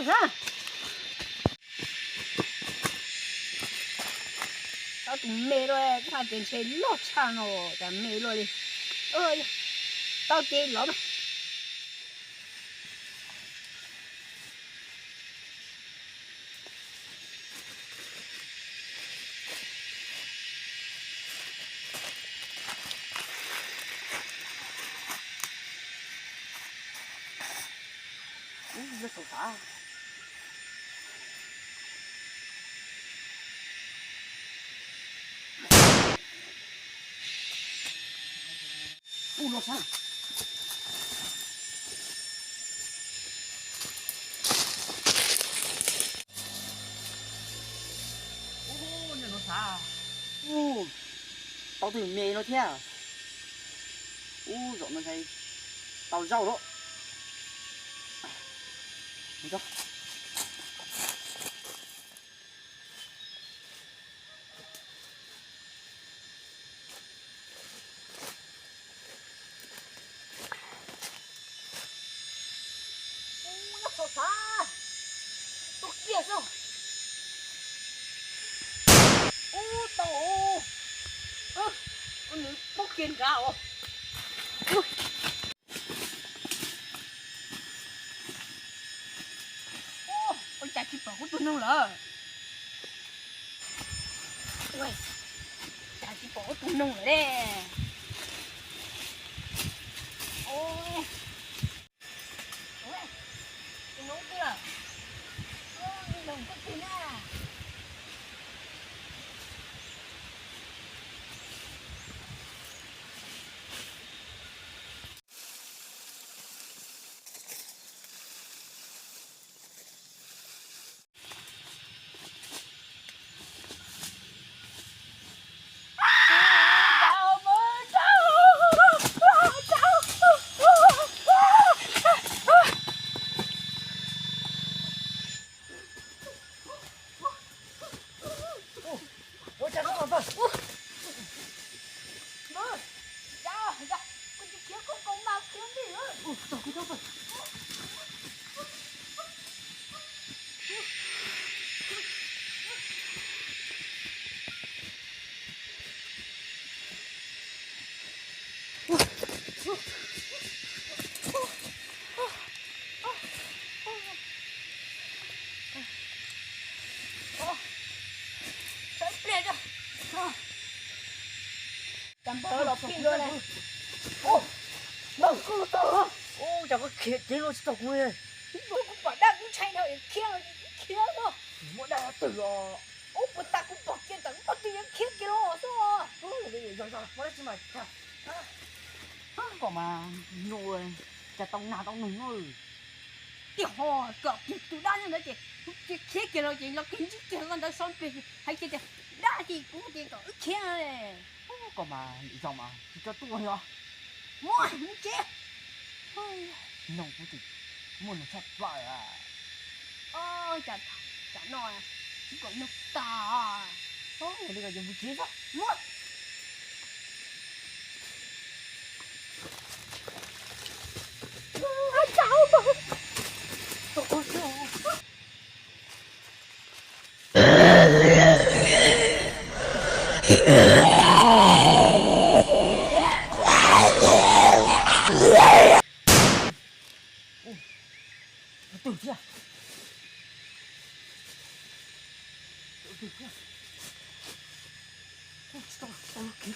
老三，到底没了哎，看电车老长哦，但没了的，哎呀，到底老嘛？你在说啥？老三。哦，你弄啥？哦，到底没了天啊！哦，让那才到绕了，你走。哦，要说啥？都别上。哦，到哦。你不见噶哦。哦，我家去保护都弄了。喂，家去保护都弄了嘞。哦，喂，你弄对了。哦，你弄不对呢。我家老板，我，呀，我就听个公妈听的了。哦，找个老板。再别着，啊，咱包了拼着嘞。哦，那够大了。哦，这个开了是咋个耶？我把那个菜头也开了。我那对了。我不打我不见的，我对人开了是吧？哦，我来去买看。có mà nuôi chả tông nào tông nung rồi cái ho cọp cái tụ đá như thế chị khé kia rồi chị nó kinh chứ kia con ta son về hay kia đá chị cũng chị có ức khé này có mà dòng mà chị cho tôi rồi mua không chết nông của chị muốn nó sắp lại à chả chả nói chỉ còn nước ta người đây là dùng chết đó mua Từ kia. Từ kia. Ôi, sao kìa.